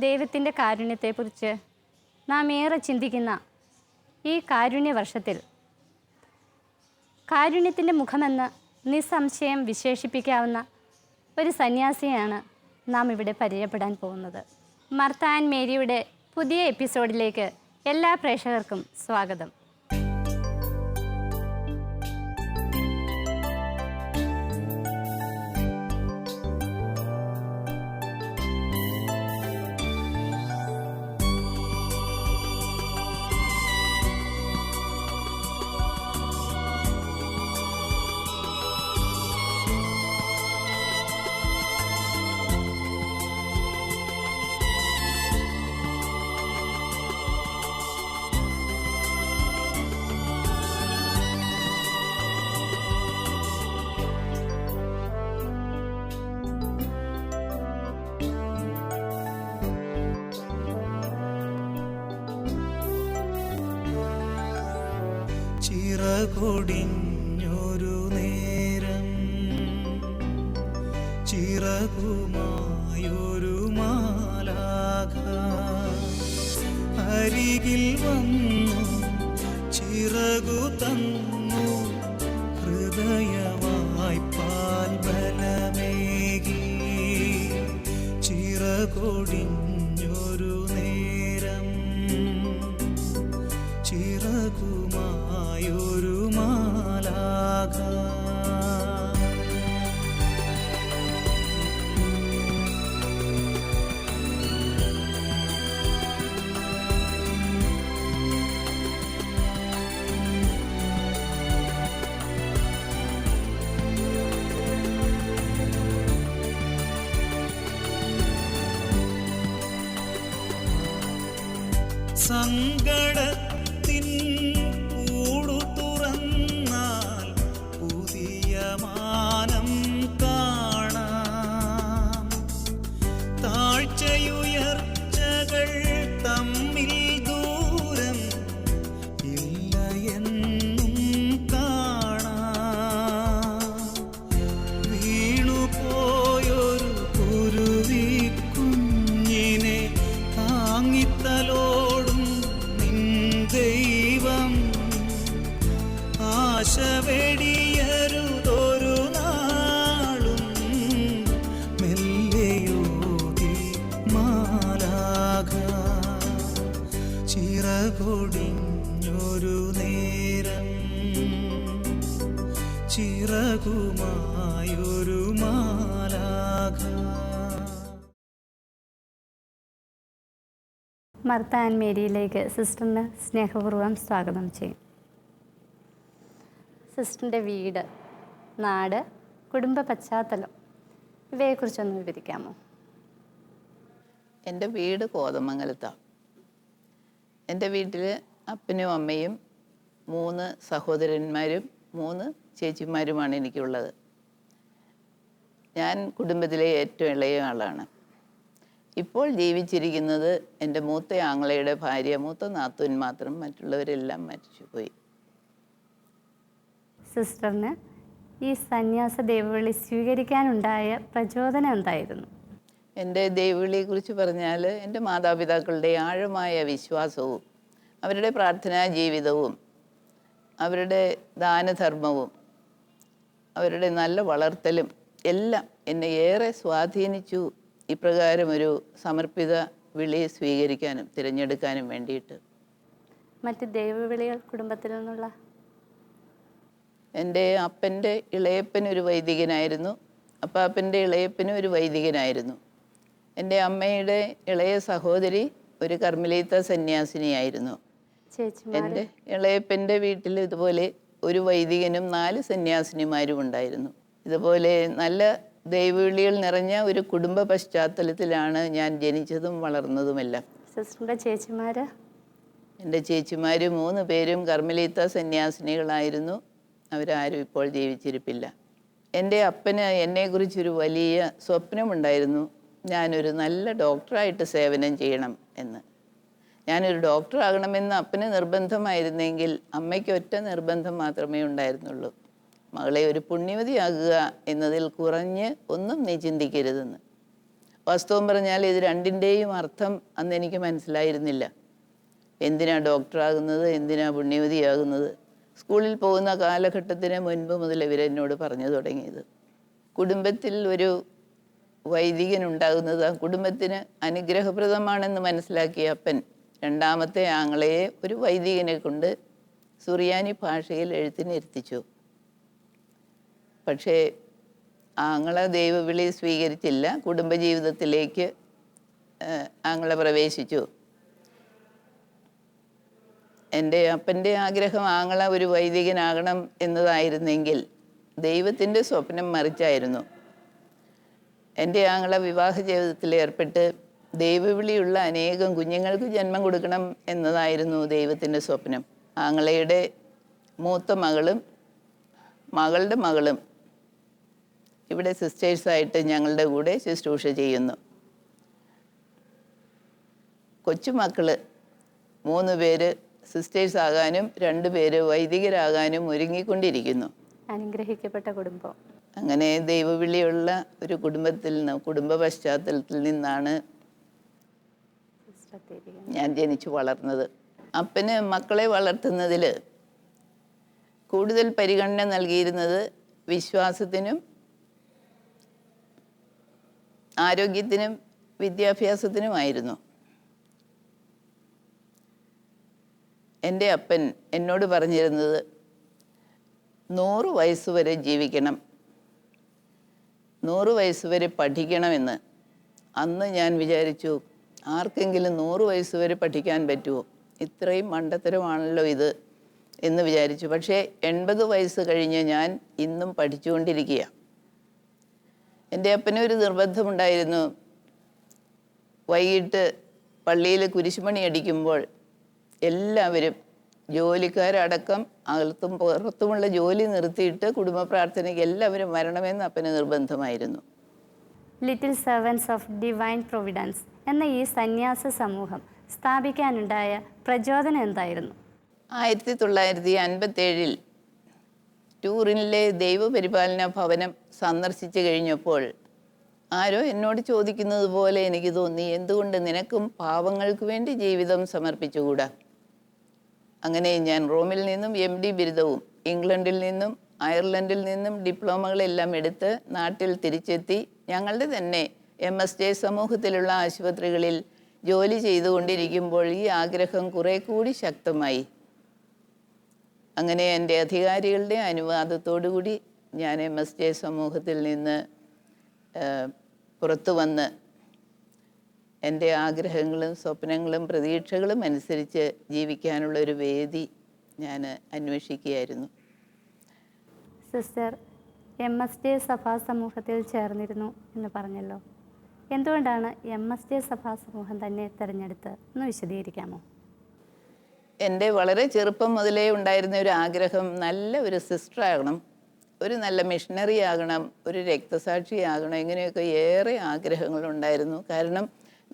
ദൈവത്തിൻ്റെ കാരുണ്യത്തെക്കുറിച്ച് നാം ഏറെ ചിന്തിക്കുന്ന ഈ കാരുണ്യവർഷത്തിൽ കാരുണ്യത്തിൻ്റെ മുഖമെന്ന് നിസ്സംശയം വിശേഷിപ്പിക്കാവുന്ന ഒരു സന്യാസിയാണ് നാം ഇവിടെ പരിചയപ്പെടാൻ പോകുന്നത്. മർത്ത ആൻഡ് മേരിയുടെ പുതിയ എപ്പിസോഡിലേക്ക് എല്ലാ പ്രേക്ഷകർക്കും സ്വാഗതം. ചിറകൊടിഞ്ഞൊരു നേരം ചിറകുമായൊരു മാലാഖ അരികിൽ വന്നു ചിറകു തന്നു ഹൃദയവായ്പാൽ ബലമേകി. ചിറകൊടിഞ്ഞൊരു നേരം ചിറകുമായൊരു മാലാഖ സങ്കടത്തിൻ കൂടു തുറന്നാൽ പുതിയ മാനം കാണാം. താഴ്ചയുയർച്ചകൾ തമ്മിൽ ദൂരം ഇല്ല എന്നും കാണാം. വീണുപോയൊരു കുരുവി കുഞ്ഞിനെ താങ്ങിത്തലോടും ദൈവം ആശ വെടിയരുതൊരു നാളും മെല്ലെയോതി മാലാഖ. ചിറകൊടിഞ്ഞൊരു നേരം ചിറകുമായൊരു മാലാഖ. മർത്ത ആൻഡ് മേരിയിലേക്ക് സിസ്റ്ററിന് സ്നേഹപൂർവ്വം സ്വാഗതം ചെയ്യും. സിസ്റ്ററിൻ്റെ വീട്, നാട്, കുടുംബ പശ്ചാത്തലം ഇവയെക്കുറിച്ചൊന്ന് വിവരിക്കാമോ? എൻ്റെ വീട് കോതമംഗലത്താണ്. എൻ്റെ വീട്ടിൽ അപ്പനും അമ്മയും 3 സഹോദരന്മാരും 3 ചേച്ചിമാരുമാണ് എനിക്കുള്ളത്. ഞാൻ കുടുംബത്തിലെ ഏറ്റവും ഇളയ ആളാണ്. ഇപ്പോൾ ജീവിച്ചിരിക്കുന്നത് എൻ്റെ മൂത്ത ആങ്ങളയുടെ ഭാര്യ, മൂത്ത നാത്തൂൻ മാത്രം. മറ്റുള്ളവരെല്ലാം മരിച്ചുപോയി. സിസ്റ്ററിന് ഈ സന്യാസ ദൈവവിളി സ്വീകരിക്കാനുണ്ടായ പ്രചോദനം എന്തായിരുന്നു? എൻ്റെ ദൈവവിളിയെക്കുറിച്ച് പറഞ്ഞാൽ എൻ്റെ മാതാപിതാക്കളുടെ ആഴമായ വിശ്വാസവും അവരുടെ പ്രാർത്ഥനാ ജീവിതവും അവരുടെ ദാനധർമ്മവും അവരുടെ നല്ല വളർത്തലും എല്ലാം എന്നെ ഏറെ സ്വാധീനിച്ചു. ഇപ്രകാരം ഒരു സമർപ്പിത വിളി സ്വീകരിക്കാനും തിരഞ്ഞെടുക്കാനും വേണ്ടിയിട്ട്. മറ്റ് ദൈവവിളികൾ കുടുംബത്തിൽ നിന്നുള്ള? എൻ്റെ അപ്പൻ്റെ ഇളയപ്പനൊരു വൈദികനായിരുന്നു, അപ്പാപ്പൻ്റെ ഇളയപ്പനും ഒരു വൈദികനായിരുന്നു. എൻ്റെ അമ്മയുടെ ഇളയ സഹോദരി ഒരു കർമ്മലീത്ത സന്യാസിനിയായിരുന്നു. എൻ്റെ ഇളയപ്പൻ്റെ വീട്ടിൽ ഇതുപോലെ ഒരു വൈദികനും 4 സന്യാസിനിമാരും ഉണ്ടായിരുന്നു. ഇതുപോലെ നല്ല ദൈവവിളികൾ നിറഞ്ഞ ഒരു കുടുംബ പശ്ചാത്തലത്തിലാണ് ഞാൻ ജനിച്ചതും വളർന്നതുമെല്ലാം. സിസ്റ്ററിൻ്റെ ചേച്ചിമാർ? എൻ്റെ ചേച്ചിമാർ 3 പേരും കർമ്മലീത്ത സന്യാസിനികളായിരുന്നു. അവരാരും ഇപ്പോൾ ജീവിച്ചിരിപ്പില്ല. എൻ്റെ അപ്പന് എന്നെക്കുറിച്ചൊരു വലിയ സ്വപ്നമുണ്ടായിരുന്നു. ഞാനൊരു നല്ല ഡോക്ടറായിട്ട് സേവനം ചെയ്യണം എന്ന്. ഞാനൊരു ഡോക്ടറാകണമെന്ന് അപ്പന് നിർബന്ധമായിരുന്നെങ്കിൽ അമ്മയ്ക്ക് ഒറ്റ നിർബന്ധം മാത്രമേ ഉണ്ടായിരുന്നുള്ളൂ: മകളെ ഒരു പുണ്യവതിയാകുക എന്നതിൽ കുറഞ്ഞ് ഒന്നും നീ ചിന്തിക്കരുതെന്ന്. വാസ്തവം പറഞ്ഞാൽ ഇത് രണ്ടിൻ്റെയും അർത്ഥം അന്ന് എനിക്ക് മനസ്സിലായിരുന്നില്ല. എന്തിനാ ഡോക്ടറാകുന്നത്, എന്തിനാ പുണ്യവതിയാകുന്നത്? സ്കൂളിൽ പോകുന്ന കാലഘട്ടത്തിന് മുൻപ് മുതൽ ഇവരെന്നോട് പറഞ്ഞു തുടങ്ങിയത്. കുടുംബത്തിൽ ഒരു വൈദികനുണ്ടാകുന്നത് ആ കുടുംബത്തിന് അനുഗ്രഹപ്രദമാണെന്ന് മനസ്സിലാക്കിയ അപ്പൻ രണ്ടാമത്തെ ആങ്ങളയെ ഒരു വൈദികനെ കൊണ്ട് സുറിയാനി ഭാഷയിൽ എഴുത്തിനിരുത്തിച്ചു. പക്ഷേ ആങ്ങള ദൈവവിളി സ്വീകരിച്ചില്ല. കുടുംബജീവിതത്തിലേക്ക് ആങ്ങള പ്രവേശിച്ചു. എൻ്റെ അപ്പൻ്റെ ആഗ്രഹം ആങ്ങള ഒരു വൈദികനാകണം എന്നതായിരുന്നെങ്കിൽ ദൈവത്തിൻ്റെ സ്വപ്നം മറിച്ചായിരുന്നു. എൻ്റെ ആങ്ങള വിവാഹ ജീവിതത്തിൽ ഏർപ്പെട്ട് ദൈവവിളിയുള്ള അനേകം കുഞ്ഞുങ്ങൾക്ക് ജന്മം കൊടുക്കണം എന്നതായിരുന്നു ദൈവത്തിൻ്റെ സ്വപ്നം. ആങ്ങളയുടെ മൂത്ത മകളും മകളുടെ മകളും ഇവിടെ സിസ്റ്റേഴ്സായിട്ട് ഞങ്ങളുടെ കൂടെ ശുശ്രൂഷ ചെയ്യുന്നു. കൊച്ചുമക്കൾ 3 പേര് സിസ്റ്റേഴ്സ് ആകാനും 2 പേര് വൈദികരാകാനും ഒരുങ്ങിക്കൊണ്ടിരിക്കുന്നു. അനുഗ്രഹിക്കപ്പെട്ട കുടുംബം. അങ്ങനെ ദൈവവിളിയുള്ള ഒരു കുടുംബ പശ്ചാത്തലത്തിൽ നിന്നാണ് ഞാൻ ജനിച്ചു വളർന്നത്. അപ്പന് മക്കളെ വളർത്തുന്നതിൽ കൂടുതൽ പരിഗണന നൽകിയിരുന്നത് വിശ്വാസത്തിനും ആരോഗ്യത്തിനും വിദ്യാഭ്യാസത്തിനുമായിരുന്നു. എൻ്റെ അപ്പൻ എന്നോട് പറഞ്ഞിരുന്നത് 100 വയസ്സ് വരെ ജീവിക്കണം, 100 വയസ്സ് വരെ പഠിക്കണമെന്ന്. അന്ന് ഞാൻ വിചാരിച്ചു, ആർക്കെങ്കിലും 100 വയസ്സ് വരെ പഠിക്കാൻ പറ്റുമോ? ഇത്രയും മണ്ടത്തരമാണല്ലോ ഇത് എന്ന് വിചാരിച്ചു. പക്ഷേ 80 വയസ്സ് കഴിഞ്ഞ് ഞാൻ ഇന്നും പഠിച്ചുകൊണ്ടിരിക്കുക. എൻ്റെ അപ്പനൊരു നിർബന്ധമുണ്ടായിരുന്നു. വൈകിട്ട് പള്ളിയിൽ കുരിശുമണി അടിക്കുമ്പോൾ എല്ലാവരും ജോലിക്കാരടക്കം അകത്തും പുറത്തുമുള്ള ജോലി നിർത്തിയിട്ട് കുടുംബ പ്രാർത്ഥനയ്ക്ക് എല്ലാവരും വരണമെന്ന് അപ്പന് നിർബന്ധമായിരുന്നു. Little servants of divine providence എന്ന ഈ സന്യാസ സമൂഹം സ്ഥാപിക്കാനുണ്ടായ പ്രചോദനം എന്തായിരുന്നു? 1957 ടൂറിനിലെ ദൈവപരിപാലന ഭവനം സന്ദർശിച്ചു കഴിഞ്ഞപ്പോൾ ആരോ എന്നോട് ചോദിക്കുന്നത് പോലെ എനിക്ക് തോന്നി, എന്തുകൊണ്ട് നിനക്കും പാവങ്ങൾക്ക് വേണ്ടി ജീവിതം സമർപ്പിച്ചുകൂടാ? അങ്ങനെ ഞാൻ റോമിൽ നിന്നും MD ബിരുദവും ഇംഗ്ലണ്ടിൽ നിന്നും അയർലൻഡിൽ നിന്നും ഡിപ്ലോമകളെല്ലാം എടുത്ത് നാട്ടിൽ തിരിച്ചെത്തി ഞങ്ങളുടെ തന്നെ MSJ സമൂഹത്തിലുള്ള ആശുപത്രികളിൽ ജോലി ചെയ്തുകൊണ്ടിരിക്കുമ്പോൾ ഈ ആഗ്രഹം കുറേ കൂടി ശക്തമായി. അങ്ങനെ എൻ്റെ അധികാരികളുടെ അനുവാദത്തോടു കൂടി ഞാൻ MSJ സമൂഹത്തിൽ നിന്ന് പുറത്തു വന്ന് എൻ്റെ ആഗ്രഹങ്ങളും സ്വപ്നങ്ങളും പ്രതീക്ഷകളും അനുസരിച്ച് ജീവിക്കാനുള്ളൊരു വേദി ഞാൻ അന്വേഷിക്കുകയായിരുന്നു. സിസ്റ്റർ MSJ സഭാ സമൂഹത്തിൽ ചേർന്നിരുന്നു എന്ന് പറഞ്ഞല്ലോ. എന്തുകൊണ്ടാണ് MSJ സഭാ സമൂഹം തന്നെ തിരഞ്ഞെടുത്തത് എന്ന് വിശദീകരിക്കാമോ? എൻ്റെ വളരെ ചെറുപ്പം മുതലേ ഉണ്ടായിരുന്ന ഒരു ആഗ്രഹം നല്ല ഒരു സിസ്റ്ററാകണം, ഒരു നല്ല മിഷണറി ആകണം, ഒരു രക്തസാക്ഷിയാകണം. ഇങ്ങനെയൊക്കെ ഏറെ ആഗ്രഹങ്ങളുണ്ടായിരുന്നു. കാരണം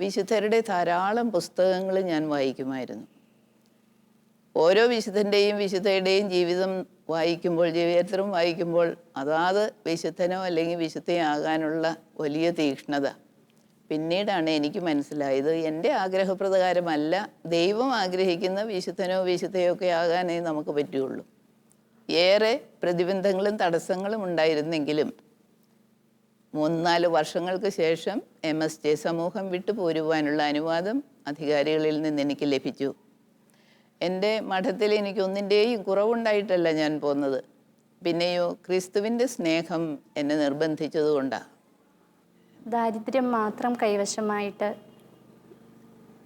വിശുദ്ധരുടെ ധാരാളം പുസ്തകങ്ങൾ ഞാൻ വായിക്കുമായിരുന്നു. ഓരോ വിശുദ്ധൻ്റെയും വിശുദ്ധയുടെയും ജീവിതം വായിക്കുമ്പോൾ, ജീവചരിത്രം വായിക്കുമ്പോൾ അതാത് വിശുദ്ധനോ അല്ലെങ്കിൽ വിശുദ്ധയാകാനുള്ള വലിയ തീക്ഷ്ണത. പിന്നീടാണ് എനിക്ക് മനസ്സിലായത്, എൻ്റെ ആഗ്രഹപ്രകാരമല്ല ദൈവം ആഗ്രഹിക്കുന്ന വിശുദ്ധനോ വിശുദ്ധയോ ഒക്കെ ആകാനേ നമുക്ക് പറ്റുകയുള്ളൂ. ഏറെ പ്രതിബന്ധങ്ങളും തടസ്സങ്ങളും ഉണ്ടായിരുന്നെങ്കിലും 3-4 വർഷങ്ങൾക്ക് ശേഷം MSJ സമൂഹം വിട്ടുപോരുവാനുള്ള അനുവാദം അധികാരികളിൽ നിന്ന് എനിക്ക് ലഭിച്ചു. എൻ്റെ മഠത്തിൽ എനിക്കൊന്നിൻ്റെയും കുറവുണ്ടായിട്ടല്ല ഞാൻ പോന്നത്. പിന്നെയോ ക്രിസ്തുവിൻ്റെ സ്നേഹം എന്നെ നിർബന്ധിച്ചതുകൊണ്ടാണ്. ദാരിദ്ര്യം മാത്രം കൈവശമായിട്ട്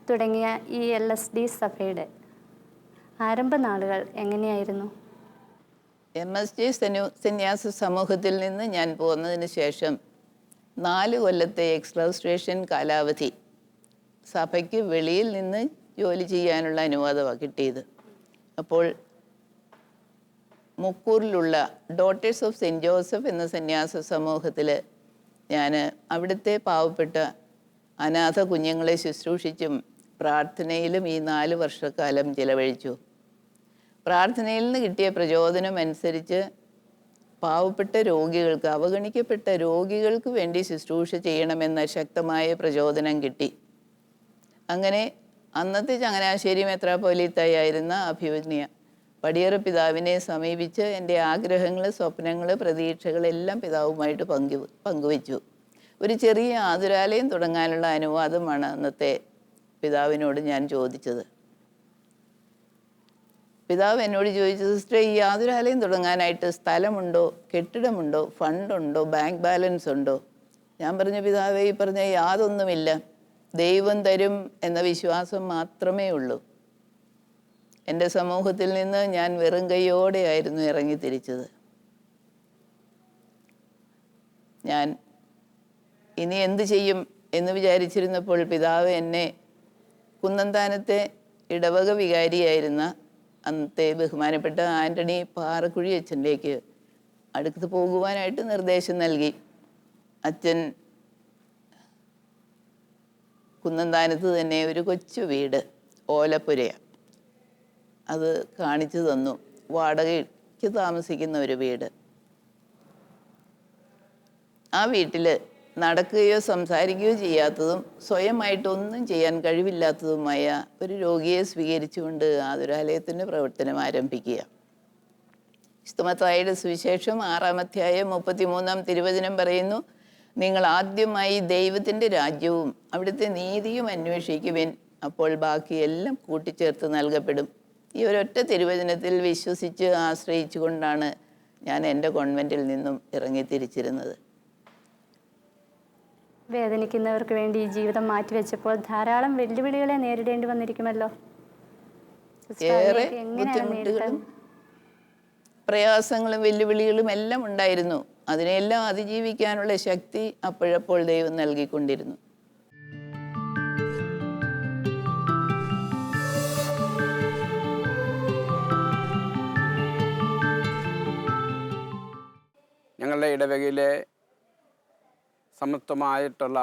തുടങ്ങിയ ഈ LSD സഭയുടെ ആരംഭ നാളുകൾ എങ്ങനെയായിരുന്നു? MSJ സന്യാസ സമൂഹത്തിൽ നിന്ന് ഞാൻ പോന്നതിന് ശേഷം 4 കൊല്ലത്തെ എക്സ്ട്രാസ്റ്റേഷൻ കാലാവധി സഭയ്ക്ക് വെളിയിൽ നിന്ന് ജോലി ചെയ്യാനുള്ള അനുവാദമാണ് കിട്ടിയത്. അപ്പോൾ മുക്കൂറിലുള്ള ഡോട്ടേഴ്സ് ഓഫ് സെൻറ്റ് ജോസഫ് എന്ന സന്യാസ സമൂഹത്തിൽ ഞാൻ അവിടുത്തെ പാവപ്പെട്ട അനാഥ കുഞ്ഞുങ്ങളെ ശുശ്രൂഷിച്ചും പ്രാർത്ഥനയിലും ഈ 4 വർഷക്കാലം ചിലവഴിച്ചു. പ്രാർത്ഥനയിൽ നിന്ന് കിട്ടിയ പ്രചോദനം അനുസരിച്ച് പാവപ്പെട്ട രോഗികൾക്ക്, അവഗണിക്കപ്പെട്ട രോഗികൾക്ക് വേണ്ടി ശുശ്രൂഷ ചെയ്യണമെന്ന ശക്തമായ പ്രചോദനം കിട്ടി. അങ്ങനെ അന്നത്തെ ചങ്ങനാശ്ശേരി മെത്രാപ്പോലീത്തയായിരുന്ന അഭിമന്യ പടിയറ പിതാവിനെ സമീപിച്ച് എൻ്റെ ആഗ്രഹങ്ങൾ, സ്വപ്നങ്ങൾ, പ്രതീക്ഷകളെല്ലാം പിതാവുമായിട്ട് പങ്കുവച്ചു. ഒരു ചെറിയ ആതുരാലയം തുടങ്ങാനുള്ള അനുവാദമാണ് അന്നത്തെ പിതാവിനോട് ഞാൻ ചോദിച്ചത്. പിതാവ് എന്നോട് ചോദിച്ചു, സിസ്റ്റർ, ഈ ആതുരാലയം തുടങ്ങാനായിട്ട് സ്ഥലമുണ്ടോ, കെട്ടിടമുണ്ടോ, ഫണ്ടുണ്ടോ, ബാങ്ക് ബാലൻസ് ഉണ്ടോ? ഞാൻ പറഞ്ഞു, പിതാവേ, ഈ പറഞ്ഞ യാതൊന്നുമില്ല, ദൈവം തരും എന്ന വിശ്വാസം മാത്രമേ ഉള്ളൂ. എൻ്റെ സമൂഹത്തിൽ നിന്ന് ഞാൻ വെറും കൈയോടെയായിരുന്നു ഇറങ്ങി തിരിച്ചത്. ഞാൻ ഇനി എന്ത് ചെയ്യും എന്ന് വിചാരിച്ചിരുന്നപ്പോൾ പിതാവ് എന്നെ കുന്നന്താനത്തെ ഇടവക വികാരിയായിരുന്ന അന്നത്തെ ബഹുമാനപ്പെട്ട ആൻ്റണി പാറക്കുഴി അച്ഛനിലേക്ക് അടുത്ത് പോകുവാനായിട്ട് നിർദ്ദേശം നൽകി. അച്ഛൻ കുന്നന്താനത്ത് തന്നെ ഒരു കൊച്ചു വീട്, ഓലപ്പുരയാണ്, അത് കാണിച്ചു തന്നു. വാടകയ്ക്ക് താമസിക്കുന്ന ഒരു വീട്. ആ വീട്ടിൽ നടക്കുകയോ സംസാരിക്കുകയോ ചെയ്യാത്തതും സ്വയമായിട്ടൊന്നും ചെയ്യാൻ കഴിവില്ലാത്തതുമായ ഒരു രോഗിയെ സ്വീകരിച്ചുകൊണ്ട് ആതുരാലയത്തിൻ്റെ പ്രവർത്തനം ആരംഭിക്കുക. മത്തായിയുടെ സുവിശേഷം 6-ാം അധ്യായം 33-ാം തിരുവചനം പറയുന്നു, നിങ്ങൾ ആദ്യമായി ദൈവത്തിൻ്റെ രാജ്യവും അവിടുത്തെ നീതിയും അന്വേഷിക്കുവിൻ, അപ്പോൾ ബാക്കിയെല്ലാം കൂട്ടിച്ചേർത്ത് നൽകപ്പെടും. ഈ ഒരൊറ്റ തിരുവചനത്തിൽ വിശ്വസിച്ച് ആശ്രയിച്ചു കൊണ്ടാണ് ഞാൻ എൻ്റെ കോൺവെൻറ്റിൽ നിന്നും ഇറങ്ങി തിരിച്ചിരുന്നത്. വേദനിക്കുന്നവർക്ക് വേണ്ടി ഈ ജീവിതം മാറ്റിവെച്ചപ്പോൾ ധാരാളം വെല്ലുവിളികളെ നേരിടേണ്ടി വന്നിരിക്കുമല്ലോ. ഏറെ ബുദ്ധിമുട്ടുകളും പ്രയാസങ്ങളും വെല്ലുവിളികളും എല്ലാം ഉണ്ടായിരുന്നു. അതിനെല്ലാം അതിജീവിക്കാനുള്ള ശക്തി അപ്പോഴപ്പോൾ ദൈവം നൽകിക്കൊണ്ടിരുന്നു. ഞങ്ങളുടെ ഇടവകയിലെ സമത്വമായിട്ടുള്ള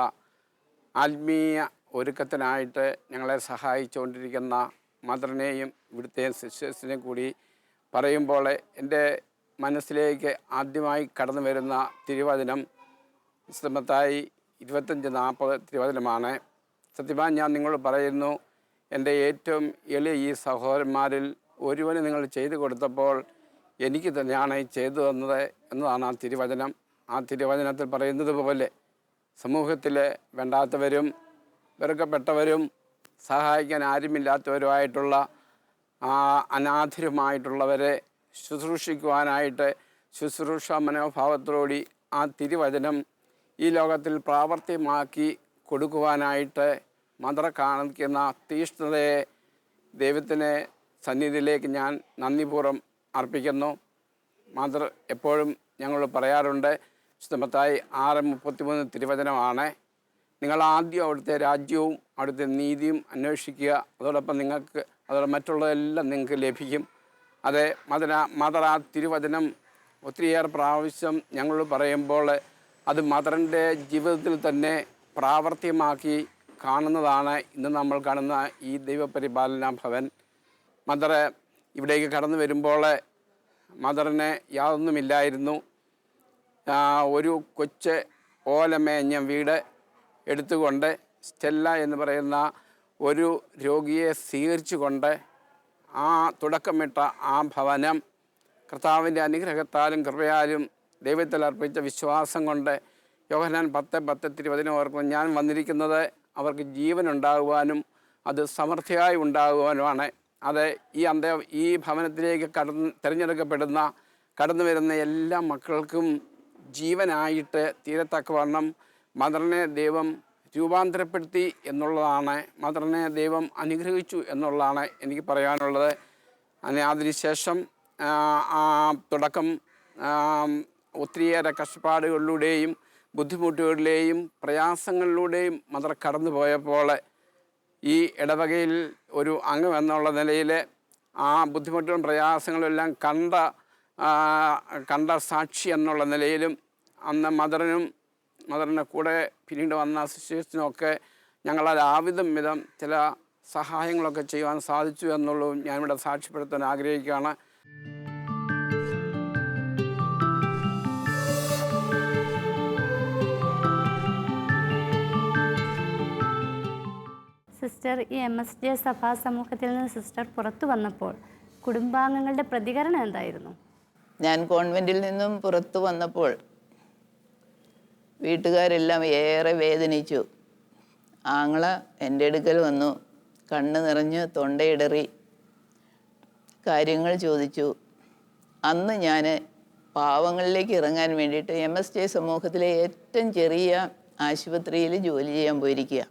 ആത്മീയ ഒരുക്കത്തിനായിട്ട് ഞങ്ങളെ സഹായിച്ചുകൊണ്ടിരിക്കുന്ന മദറിനെയും ഇവിടുത്തെ സിസ്റ്റേഴ്സിനെയും കൂടി പറയുമ്പോൾ എൻ്റെ മനസ്സിലേക്ക് ആദ്യമായി കടന്നു വരുന്ന തിരുവചനം മത്തായി 25-40 തിരുവചനമാണ്. സത്യമായി ഞാൻ നിങ്ങളോട് പറയുന്നു, എൻ്റെ ഏറ്റവും എളിയ ഈ സഹോദരന്മാരിൽ ഒരുവന് നിങ്ങൾ ചെയ്തു കൊടുത്തപ്പോൾ എനിക്ക് തന്നെയാണ് ചെയ്തു തന്നത് എന്നതാണ് ആ തിരുവചനം. ആ തിരുവചനത്തിൽ പറയുന്നത് പോലെ സമൂഹത്തിലെ വേണ്ടാത്തവരും വെറുക്കപ്പെട്ടവരും സഹായിക്കാൻ ആരുമില്ലാത്തവരുമായിട്ടുള്ള അനാഥരുമായിട്ടുള്ളവരെ ശുശ്രൂഷിക്കുവാനായിട്ട് ശുശ്രൂഷ മനോഭാവത്തോടി ആ തിരുവചനം ഈ ലോകത്തിൽ പ്രാവർത്തികമാക്കി കൊടുക്കുവാനായിട്ട് മദർ കാണിക്കുന്ന തീഷ്ണതയെ ദൈവത്തിൻ്റെ സന്നിധിയിലേക്ക് ഞാൻ നന്ദിപൂർവ്വം അർപ്പിക്കുന്നു. മദർ എപ്പോഴും ഞങ്ങൾ പറയാറുണ്ട്, മത്തായി 6:33 തിരുവചനമാണ്, നിങ്ങൾ ആദ്യം അവിടുത്തെ രാജ്യവും അവിടുത്തെ നീതിയും അന്വേഷിക്കുക, അതോടൊപ്പം അതോടെ മറ്റുള്ളതെല്ലാം നിങ്ങൾക്ക് ലഭിക്കും. അതെ, മദർ ആ തിരുവചനം ഒത്തിരിയേറെ പ്രാവശ്യം ഞങ്ങൾ പറയുമ്പോൾ അത് മദറിൻ്റെ ജീവിതത്തിൽ തന്നെ പ്രാവർത്തികമാക്കി കാണുന്നതാണ് ഇന്ന് നമ്മൾ കാണുന്ന ഈ ദൈവപരിപാലന ഭവൻ. മദർ ഇവിടേക്ക് കടന്നു വരുമ്പോൾ മദറിന് യാതൊന്നുമില്ലായിരുന്നു. ഒരു കൊച്ച് ഓലമേഞ്ഞ വീട് എടുത്തുകൊണ്ട് സ്റ്റെല്ല എന്ന് പറയുന്ന ഒരു രോഗിയെ സ്വീകരിച്ചുകൊണ്ട് ആ തുടക്കമിട്ട ആ ഭവനം കർത്താവിൻ്റെ അനുഗ്രഹത്താലും കൃപയാലും ദൈവത്തിൽ അർപ്പിച്ച വിശ്വാസം കൊണ്ട് യോഹന്നാൻ 10:10 ഓർക്കുന്നു, ഞാൻ വന്നിരിക്കുന്നത് അവർക്ക് ജീവൻ ഉണ്ടാകുവാനും അത് സമൃദ്ധിയായി ഉണ്ടാകുവാനുമാണ്. അത് ഈ ഭവനത്തിലേക്ക് കടന്നു വരുന്ന എല്ലാ മക്കൾക്കും ജീവനായിട്ട് തീരത്തക്കവണ്ണം മദറിനെ ദൈവം രൂപാന്തരപ്പെടുത്തി എന്നുള്ളതാണ്, മദറിനെ ദൈവം അനുഗ്രഹിച്ചു എന്നുള്ളതാണ് എനിക്ക് പറയാനുള്ളത്. അതിനുശേഷം തുടക്കം ഒത്തിരിയേറെ കഷ്ടപ്പാടുകളിലൂടെയും ബുദ്ധിമുട്ടുകളിലെയും പ്രയാസങ്ങളിലൂടെയും മദർ കടന്നു പോയപ്പോൾ ഈ ഇടവകയിൽ ഒരു അംഗം എന്നുള്ള നിലയിൽ ആ ബുദ്ധിമുട്ടുകളും പ്രയാസങ്ങളും എല്ലാം കണ്ട സാക്ഷി എന്നുള്ള നിലയിലും അന്ന് മദറിൻ്റെ കൂടെ പിന്നീട് വന്ന സിസ്റ്റേഴ്സിനൊക്കെ ഞങ്ങളാവിധം വിധം ചില സഹായങ്ങളൊക്കെ ചെയ്യുവാൻ സാധിച്ചു എന്നുള്ളതും ഞാനിവിടെ സാക്ഷ്യപ്പെടുത്താൻ ആഗ്രഹിക്കുകയാണ്. സിസ്റ്റർ ഈ MSJ സഭാ സമൂഹത്തിൽ നിന്ന് സിസ്റ്റർ പുറത്തു വന്നപ്പോൾ കുടുംബാംഗങ്ങളുടെ പ്രതികരണം എന്തായിരുന്നു? ഞാൻ കോൺവെൻറ്റിൽ നിന്നും പുറത്തു വന്നപ്പോൾ വീട്ടുകാരെല്ലാം ഏറെ വേദനിച്ചു. ആങ്ങള എൻ്റെ അടുക്കൽ വന്നു, കണ്ണ് നിറഞ്ഞ് തൊണ്ടയിടറി കാര്യങ്ങൾ ചോദിച്ചു. അന്ന് ഞാൻ പാവങ്ങളിലേക്ക് ഇറങ്ങാൻ വേണ്ടിയിട്ട് MSJ സമൂഹത്തിലെ ഏറ്റവും ചെറിയ ആശുപത്രിയിൽ ജോലി ചെയ്യാൻ പോയിരിക്കുക.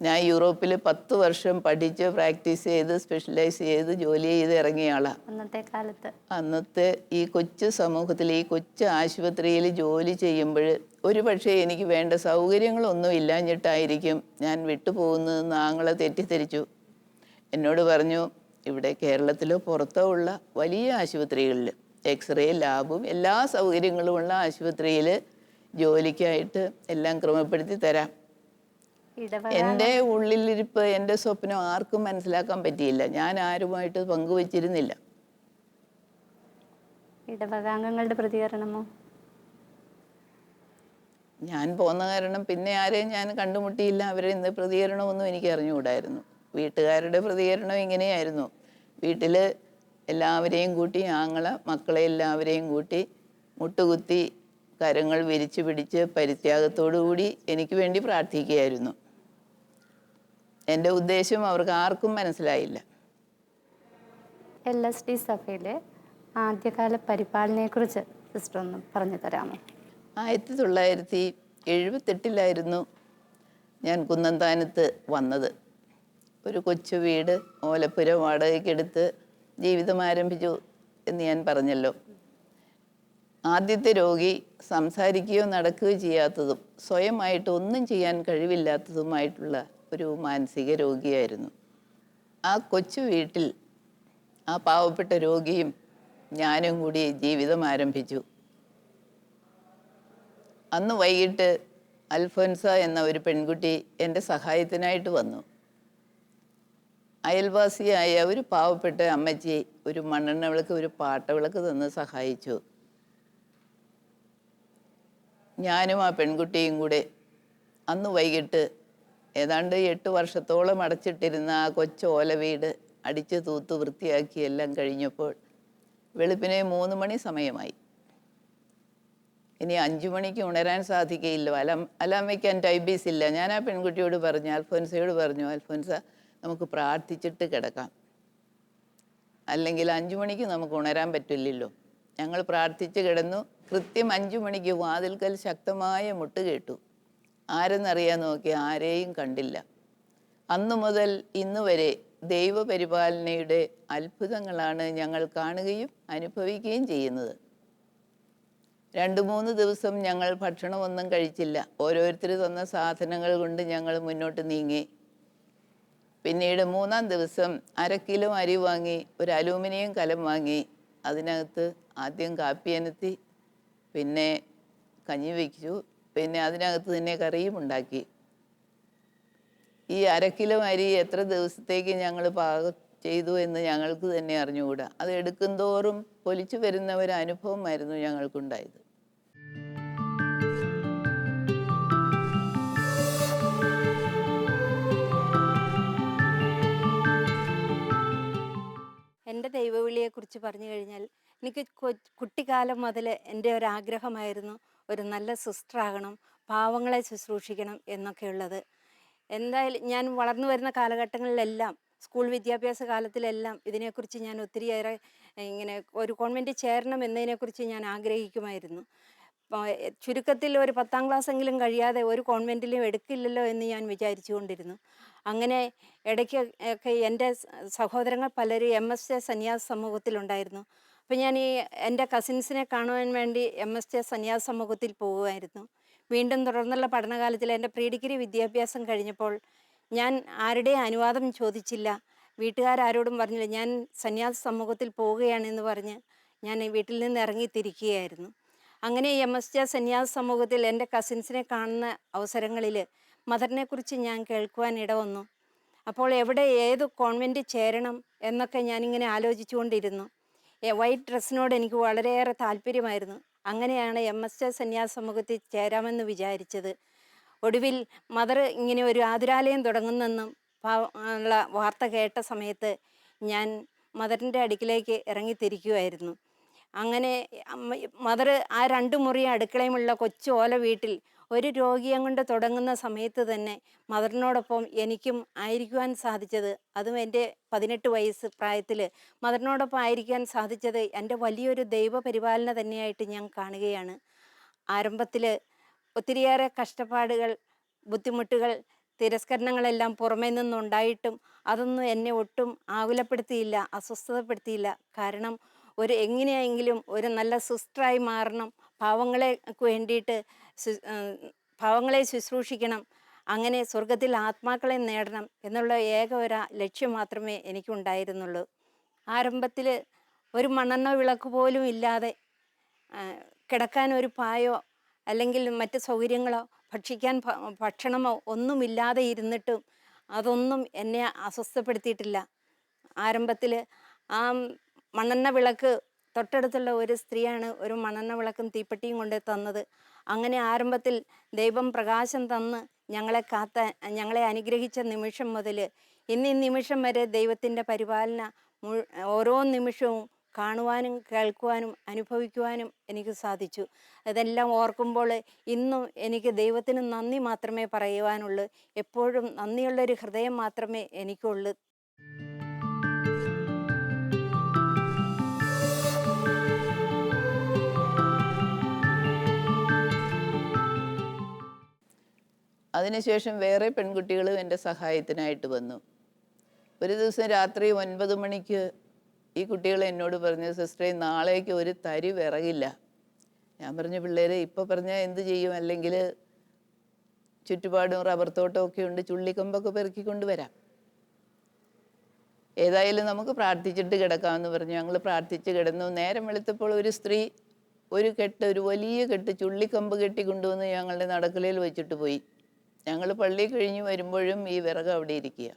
ഞാൻ യൂറോപ്പിൽ 10 വർഷം പഠിച്ച് പ്രാക്ടീസ് ചെയ്ത് സ്പെഷ്യലൈസ് ചെയ്ത് ജോലി ചെയ്ത് ഇറങ്ങിയ ആളാണ്. അന്നത്തെ കാലത്ത് അന്നത്തെ ഈ കൊച്ചു സമൂഹത്തിൽ ഈ കൊച്ചു ആശുപത്രിയിൽ ജോലി ചെയ്യുമ്പോൾ ഒരു പക്ഷേ എനിക്ക് വേണ്ട സൗകര്യങ്ങളൊന്നും ഇല്ലാഞ്ഞിട്ടായിരിക്കും ഞാൻ വിട്ടുപോകുന്നതെന്ന് ആങ്ങളെ തെറ്റിദ്ധരിച്ചു. എന്നോട് പറഞ്ഞു, ഇവിടെ കേരളത്തിലോ പുറത്തോ ഉള്ള വലിയ ആശുപത്രികളിൽ എക്സ്റേ ലാബും എല്ലാ സൗകര്യങ്ങളുമുള്ള ആശുപത്രിയിൽ ജോലിക്കായിട്ട് എല്ലാം ക്രമപ്പെടുത്തി തരാം. എൻ്റെ ഉള്ളിലിരിപ്പ്, എൻ്റെ സ്വപ്നം ആർക്കും മനസ്സിലാക്കാൻ പറ്റിയില്ല. ഞാൻ ആരുമായിട്ട് പങ്കുവച്ചിരുന്നില്ല. ഇടവകാംഗങ്ങളുടെ പ്രതികരണമോ? ഞാൻ പോന്ന കാരണം പിന്നെ ആരെയും ഞാൻ കണ്ടുമുട്ടിയില്ല. അവരെ ഇന്ന് പ്രതികരണമൊന്നും എനിക്ക് അറിഞ്ഞുകൂടായിരുന്നു. വീട്ടുകാരുടെ പ്രതികരണം ഇങ്ങനെയായിരുന്നു. വീട്ടിൽ എല്ലാവരെയും കൂട്ടി, ആങ്ങള മക്കളെ എല്ലാവരെയും കൂട്ടി മുട്ടുകുത്തി കരങ്ങൾ വിരിച്ചു പിടിച്ച് പരിത്യാഗത്തോടുകൂടി എനിക്ക് വേണ്ടി പ്രാർത്ഥിക്കുകയായിരുന്നു. എൻ്റെ ഉദ്ദേശം അവർക്ക് ആർക്കും മനസ്സിലായില്ല. LSD സഭയിലെ ആദ്യകാല പരിപാലനയെക്കുറിച്ച് സിസ്റ്റർ ഒന്ന് പറഞ്ഞു തരാമോ? 1978 ഞാൻ കുന്നന്താനത്ത് വന്നത്. ഒരു കൊച്ചു വീട് ഓലപ്പുര വാടകയ്ക്കെടുത്ത് ജീവിതം ആരംഭിച്ചു എന്ന് ഞാൻ പറഞ്ഞല്ലോ. ആദ്യത്തെ രോഗി സംസാരിക്കുകയോ നടക്കുകയോ ചെയ്യാത്തതും സ്വയമായിട്ട് ഒന്നും ചെയ്യാൻ കഴിവില്ലാത്തതുമായിട്ടുള്ള ഒരു മാനസിക രോഗിയായിരുന്നു. ആ കൊച്ചു വീട്ടിൽ ആ പാവപ്പെട്ട രോഗിയും ഞാനും കൂടി ജീവിതം ആരംഭിച്ചു. അന്ന് വൈകിട്ട് അൽഫോൻസ എന്ന ഒരു പെൺകുട്ടി എൻ്റെ സഹായത്തിനായിട്ട് വന്നു. അയൽവാസിയായ ഒരു പാവപ്പെട്ട അമ്മച്ചി ഒരു മണ്ണെണ്ണ വിളക്ക്, ഒരു പാട്ടവിളക്ക് തന്ന് സഹായിച്ചു. ഞാനും ആ പെൺകുട്ടിയും കൂടെ അന്ന് വൈകിട്ട് ഏതാണ്ട് 8 വർഷത്തോളം അടച്ചിട്ടിരുന്ന ആ കൊച്ചു ഓല വീട് അടിച്ച് തൂത്ത് വൃത്തിയാക്കി എല്ലാം കഴിഞ്ഞപ്പോൾ വെളുപ്പിനെ 3 മണി സമയമായി. ഇനി 5 മണിക്ക് ഉണരാൻ സാധിക്കുകയില്ല. അലാം വയ്ക്കാൻ ടൈബീസ് ഇല്ല. ഞാൻ ആ പെൺകുട്ടിയോട് പറഞ്ഞു, അൽഫോൻസയോട് പറഞ്ഞു, അൽഫോൻസ നമുക്ക് പ്രാർത്ഥിച്ചിട്ട് കിടക്കാം, അല്ലെങ്കിൽ 5 മണിക്ക് നമുക്ക് ഉണരാൻ പറ്റില്ലല്ലോ. ഞങ്ങൾ പ്രാർത്ഥിച്ച് കിടന്നു. കൃത്യം 5 മണിക്ക് വാതിൽക്കൽ ശക്തമായ മുട്ട് കേട്ടു. ആരെന്നറിയാൻ നോക്കി, ആരെയും കണ്ടില്ല. അന്നു മുതൽ ഇന്ന് വരെ ദൈവപരിപാലനയുടെ അത്ഭുതങ്ങളാണ് ഞങ്ങൾ കാണുകയും അനുഭവിക്കുകയും ചെയ്യുന്നത്. 2-3 ദിവസം ഞങ്ങൾ ഭക്ഷണമൊന്നും കഴിച്ചില്ല. ഓരോരുത്തർ തന്ന സാധനങ്ങൾ കൊണ്ട് ഞങ്ങൾ മുന്നോട്ട് നീങ്ങി. പിന്നീട് 3-ാം ദിവസം 1/2 കിലോ അരി വാങ്ങി, ഒരു അലൂമിനിയം കലം വാങ്ങി. അതിനകത്ത് ആദ്യം കാപ്പി അനത്തി, പിന്നെ കഞ്ഞി വയ്ച്ചു, പിന്നെ അതിനകത്ത് തന്നെ കറിയും ഉണ്ടാക്കി. ഈ 1/2 കിലോ അരി എത്ര ദിവസത്തേക്ക് ഞങ്ങൾ പാകം ചെയ്തു എന്ന് ഞങ്ങൾക്ക് തന്നെ അറിഞ്ഞുകൂടാ. അത് എടുക്കും തോറും പൊലിച്ചു വരുന്ന ഒരു അനുഭവമായിരുന്നു ഞങ്ങൾക്കുണ്ടായത്. എൻ്റെ ദൈവവിളിയെക്കുറിച്ച് പറഞ്ഞു കഴിഞ്ഞാൽ, എനിക്ക് കുട്ടിക്കാലം മുതൽ എൻ്റെ ഒരാഗ്രഹമായിരുന്നു ഒരു നല്ല സിസ്റ്ററാകണം, പാവങ്ങളെ ശുശ്രൂഷിക്കണം എന്നൊക്കെയുള്ളത്. എന്തായാലും ഞാൻ വളർന്നു വരുന്ന കാലഘട്ടങ്ങളിലെല്ലാം, സ്കൂൾ വിദ്യാഭ്യാസ കാലത്തിലെല്ലാം ഇതിനെക്കുറിച്ച് ഞാൻ ഒത്തിരിയേറെ ഇങ്ങനെ ഒരു കോൺവെൻറ്റിൽ ചേരണം എന്നതിനെക്കുറിച്ച് ഞാൻ ആഗ്രഹിക്കുമായിരുന്നു. ചുരുക്കത്തിൽ ഒരു 10ാം ക്ലാസ്സെങ്കിലും കഴിയാതെ ഒരു കോൺവെൻറ്റിലും എടുക്കില്ലല്ലോ എന്ന് ഞാൻ വിചാരിച്ചു കൊണ്ടിരുന്നു. അങ്ങനെ ഇടയ്ക്കൊക്കെ എൻ്റെ സഹോദരങ്ങൾ പലരും MSJ സന്യാസ സമൂഹത്തിലുണ്ടായിരുന്നു. അപ്പോൾ ഞാൻ എൻ്റെ കസിൻസിനെ കാണുവാൻ വേണ്ടി MSJ സന്യാസ സമൂഹത്തിൽ പോകുമായിരുന്നു. വീണ്ടും തുടർന്നുള്ള പഠനകാലത്തിൽ എൻ്റെ പ്രീ ഡിഗ്രി വിദ്യാഭ്യാസം കഴിഞ്ഞപ്പോൾ ഞാൻ ആരുടെയും അനുവാദം ചോദിച്ചില്ല, വീട്ടുകാരോടും പറഞ്ഞില്ല. ഞാൻ സന്യാസ സമൂഹത്തിൽ പോവുകയാണെന്ന് പറഞ്ഞ് ഞാൻ വീട്ടിൽ നിന്ന് ഇറങ്ങിത്തിരിക്കുകയായിരുന്നു. അങ്ങനെ MSJ സന്യാസ സമൂഹത്തിൽ എൻ്റെ കസിൻസിനെ കാണുന്ന അവസരങ്ങളിൽ മദറിനെക്കുറിച്ച് ഞാൻ കേൾക്കുവാൻ ഇടവന്നു. അപ്പോൾ എവിടെ ഏത് കോൺവെൻറ്റിൽ ചേരണം എന്നൊക്കെ ഞാനിങ്ങനെ ആലോചിച്ചു കൊണ്ടിരുന്നു. വൈറ്റ് ഡ്രസ്സിനോട് എനിക്ക് വളരെയേറെ താല്പര്യമായിരുന്നു. അങ്ങനെയാണ് MSJ സന്യാസ സമൂഹത്തിൽ ചേരാമെന്ന് വിചാരിച്ചത്. ഒടുവിൽ മദർ ഇങ്ങനെ ഒരു ആതുരാലയം തുടങ്ങുന്നെന്നും ഉള്ള വാർത്ത കേട്ട സമയത്ത് ഞാൻ മദറിൻ്റെ അടുക്കിലേക്ക് ഇറങ്ങിത്തിരിക്കുമായിരുന്നു. അങ്ങനെ മദർ ആ 2 മുറി അടുക്കളയുമുള്ള കൊച്ചു ഓല വീട്ടിൽ ഒരു രോഗിയെ കൊണ്ട് തുടങ്ങുന്ന സമയത്ത് തന്നെ മദറിനോടൊപ്പം എനിക്കും ആയിരിക്കുവാൻ സാധിച്ചത്, അതും എൻ്റെ 18 വയസ്സ് പ്രായത്തിൽ മദറിനോടൊപ്പം ആയിരിക്കാൻ സാധിച്ചത് എൻ്റെ വലിയൊരു ദൈവപരിപാലന തന്നെയായിട്ട് ഞാൻ കാണുകയാണ്. ആരംഭത്തിൽ ഒത്തിരിയേറെ കഷ്ടപ്പാടുകൾ, ബുദ്ധിമുട്ടുകൾ, തിരസ്കരണങ്ങളെല്ലാം പുറമേ നിന്നുണ്ടായിട്ടും അതൊന്നും എന്നെ ഒട്ടും ആകുലപ്പെടുത്തിയില്ല, അസ്വസ്ഥതപ്പെടുത്തിയില്ല. കാരണം എങ്ങനെയെങ്കിലും ഒരു നല്ല സിസ്റ്ററായി മാറണം, വേണ്ടിയിട്ട് പാവങ്ങളെ ശുശ്രൂഷിക്കണം, അങ്ങനെ സ്വർഗത്തിൽ ആത്മാക്കളെ നേടണം എന്നുള്ള ഒരു ലക്ഷ്യം മാത്രമേ എനിക്കുണ്ടായിരുന്നുള്ളൂ. ആരംഭത്തിൽ ഒരു മണ്ണെണ്ണ വിളക്ക് പോലും ഇല്ലാതെ, കിടക്കാൻ ഒരു പായോ അല്ലെങ്കിൽ മറ്റ് സൗകര്യങ്ങളോ ഭക്ഷിക്കാൻ ഭക്ഷണമോ ഒന്നുമില്ലാതെ ഇരുന്നിട്ടും അതൊന്നും എന്നെ അസ്വസ്ഥപ്പെടുത്തിയിട്ടില്ല. ആരംഭത്തിൽ ആ മണ്ണെണ്ണ വിളക്ക് തൊട്ടടുത്തുള്ള ഒരു സ്ത്രീയാണ് ഒരു മണ്ണെണ്ണ വിളക്കും തീപ്പെട്ടിയും കൊണ്ട് തന്നത്. അങ്ങനെ ആരംഭത്തിൽ ദൈവം പ്രകാശം തന്ന് ഞങ്ങളെ അനുഗ്രഹിച്ച നിമിഷം മുതൽ ഈ നിമിഷം വരെ ദൈവത്തിൻ്റെ പരിപാലന ഓരോ നിമിഷവും കാണുവാനും കേൾക്കുവാനും അനുഭവിക്കുവാനും എനിക്ക് സാധിച്ചു. അതെല്ലാം ഓർക്കുമ്പോൾ ഇന്നും എനിക്ക് ദൈവത്തിന് നന്ദി മാത്രമേ പറയുവാനുള്ളൂ. എപ്പോഴും നന്ദിയുള്ളൊരു ഹൃദയം മാത്രമേ എനിക്കുള്ളൂ. അതിനുശേഷം വേറെ പെൺകുട്ടികളും എൻ്റെ സഹായത്തിനായിട്ട് വന്നു. ഒരു ദിവസം രാത്രി 9 മണിക്ക് ഈ കുട്ടികൾ എന്നോട് പറഞ്ഞു, സിസ്റ്ററെ നാളേക്ക് ഒരു തരി വിറകില്ല. ഞാൻ പറഞ്ഞു, പിള്ളേരെ ഇപ്പോൾ പറഞ്ഞാൽ എന്ത് ചെയ്യും, അല്ലെങ്കിൽ ചുറ്റുപാടും റബ്ബർ തോട്ടമൊക്കെ ഉണ്ട്, ചുള്ളിക്കമ്പൊക്കെ പെറുക്കിക്കൊണ്ട് വരാം. ഏതായാലും നമുക്ക് പ്രാർത്ഥിച്ചിട്ട് കിടക്കാമെന്ന് പറഞ്ഞു. ഞങ്ങൾ പ്രാർത്ഥിച്ച് കിടന്നു. നേരം വെളുത്തപ്പോൾ ഒരു സ്ത്രീ ഒരു വലിയ കെട്ട് ചുള്ളിക്കമ്പ് കെട്ടി കൊണ്ടുവന്ന് ഞങ്ങളുടെ നടക്കലയിൽ വെച്ചിട്ട് പോയി. ഞങ്ങൾ പള്ളി കഴിഞ്ഞ് വരുമ്പോഴും ഈ വിറക് അവിടെ ഇരിക്കുക.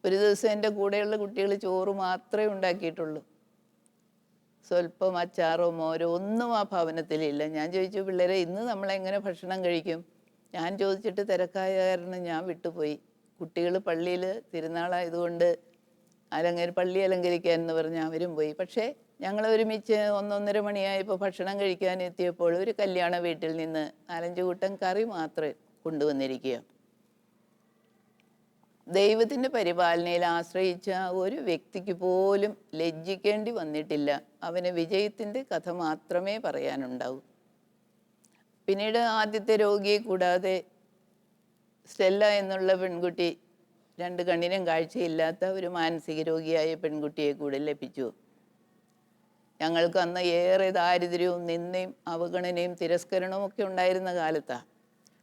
ഒരു ദിവസം എൻ്റെ കൂടെയുള്ള കുട്ടികൾ ചോറ് മാത്രമേ ഉണ്ടാക്കിയിട്ടുള്ളൂ. സ്വല്പം അച്ചാറോ മോരോ ഒന്നും ആ ഭവനത്തിലില്ല. ഞാൻ ചോദിച്ചു, പിള്ളേരെ ഇന്ന് നമ്മളെങ്ങനെ ഭക്ഷണം കഴിക്കും? ഞാൻ ചോദിച്ചിട്ട് തിരക്കായ കാരണം ഞാൻ വിട്ടുപോയി. കുട്ടികൾ പള്ളിയിൽ തിരുനാളായതുകൊണ്ട് പള്ളി അലങ്കരിക്കാൻ എന്ന് പറഞ്ഞ് അവരും പോയി. പക്ഷേ ഞങ്ങൾ ഒരുമിച്ച് 1-1:30 മണിയായപ്പോൾ ഭക്ഷണം കഴിക്കാൻ എത്തിയപ്പോൾ ഒരു കല്യാണ വീട്ടിൽ നിന്ന് 4-5 കൂട്ടം കറി മാത്രമേ കൊണ്ടുവന്നിരിക്കുക. ദൈവത്തിൻ്റെ പരിപാലനയിൽ ആശ്രയിച്ച ഒരു വ്യക്തിക്ക് പോലും ലജ്ജിക്കേണ്ടി വന്നിട്ടില്ല. അവന് വിജയത്തിൻ്റെ കഥ മാത്രമേ പറയാനുണ്ടാവൂ. പിന്നീട് ആദ്യത്തെ രോഗിയെ കൂടാതെ സ്റ്റെല്ല എന്നുള്ള പെൺകുട്ടി, 2 കണ്ണിനും കാഴ്ചയില്ലാത്ത ഒരു മാനസിക രോഗിയായ പെൺകുട്ടിയെ കൂടെ ലഭിച്ചു. ഞങ്ങൾക്ക് അന്ന് ഏറെ ദാരിദ്ര്യവും നിന്ദയും അവഗണനയും തിരസ്കരണവും ഒക്കെ ഉണ്ടായിരുന്ന കാലത്താണ്.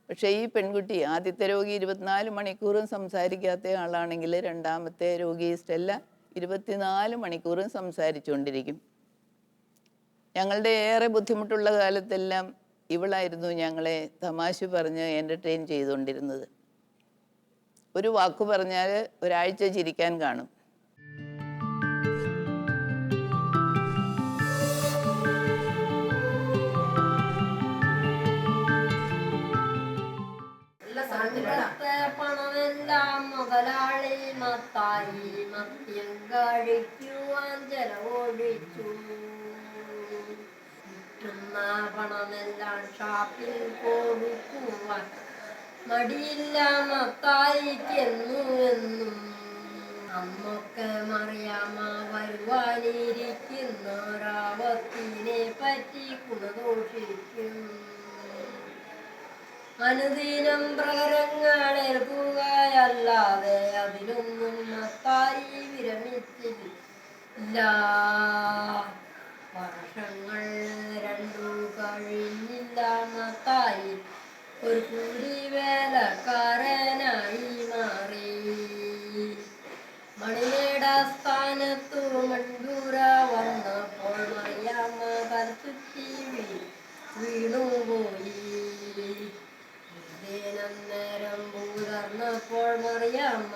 പക്ഷേ ഈ പെൺകുട്ടി, ആദ്യത്തെ രോഗി 24 മണിക്കൂറും സംസാരിക്കാത്ത ആളാണെങ്കിൽ രണ്ടാമത്തെ രോഗി സ്റ്റെല്ല 24 മണിക്കൂറും സംസാരിച്ചുകൊണ്ടിരിക്കും. ഞങ്ങളുടെ ഏറെ ബുദ്ധിമുട്ടുള്ള കാലത്തെല്ലാം ഇവളായിരുന്നു ഞങ്ങളെ തമാശ പറഞ്ഞ് എൻ്റർടൈൻ ചെയ്തുകൊണ്ടിരുന്നത്. ഒരു വാക്ക് പറഞ്ഞാൽ ഒരാഴ്ച ചിരിക്കാൻ കാണും. പണമെല്ലാം മുതലാളി മത്തായി മദ്യം കഴിക്കുവാൻ ചെലവഴിച്ചു. കിട്ടുന്ന പണമെല്ലാം ഷാപ്പിൽ കൊടുക്കുവാൻ മടിയില്ല മത്തായിക്കെന്നു എന്നും. അന്നൊക്കെ മറിയാമ്മ വരുവാനിരിക്കുന്ന രാവത്തിനെ പറ്റി ഗുണദോഷിക്കും. അനുദിനം പ്രകരങ്ങളേൽക്കുകയല്ലാതെ അതിലൊന്നും മത്തായി വിരമിച്ചില്ല. വർഷങ്ങൾ 2 കഴിഞ്ഞില്ല മത്തായി ഒരു കൂലി വേലക്കാരനായി മാറി. മണിമേട സ്ഥാനത്തു മൺപൂര വന്നപ്പോൾ മറിയാമ്മ തലച്ചുറ്റി വീണുപോയി. നേരം പൂതർന്നപ്പോൾ മറിയാമ്മ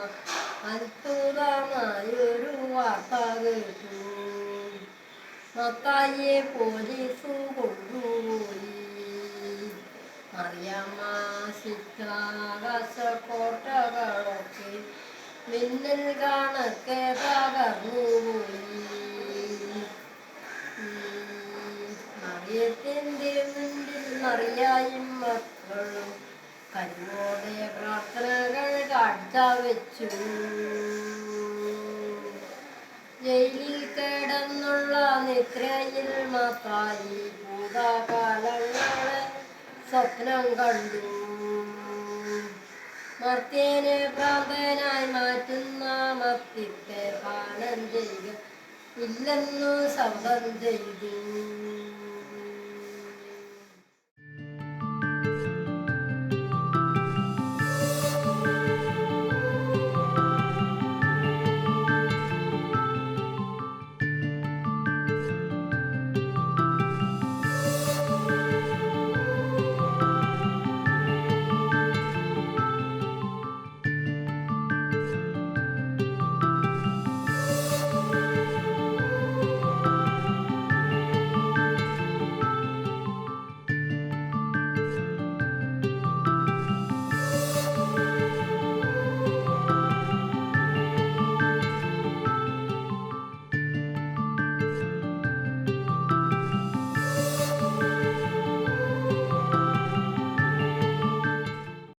അത്ഭുതമായൊരു വാർത്ത കേട്ടു. മത്തായിയെ പോലീസു കൊണ്ടുപോയി. മറിയാമ്മ വികസിച്ചാകാശക്കോട്ടകളൊക്കെ മിന്നൽ കാണക്കെ തകർന്നുപോയി. മറിയത്തിൻ്റെ മുൻപിൽ മറിയായും മക്കളും കരുവോടെ പ്രാർത്ഥനകൾ കാഴ്ചവെച്ചു. ജയിലിൽ കിടന്നുള്ള നിദ്രയിൽ മത്തായി ഭൂതകാലങ്ങളെ സ്വപ്നം കണ്ടു. മർത്യനെ ഭ്രാന്തനായി മാറ്റുന്ന മർത്യത്തെ പാനം ചെയ്യുക ഇല്ലെന്നു ശബ്ദം ചെയ്തു.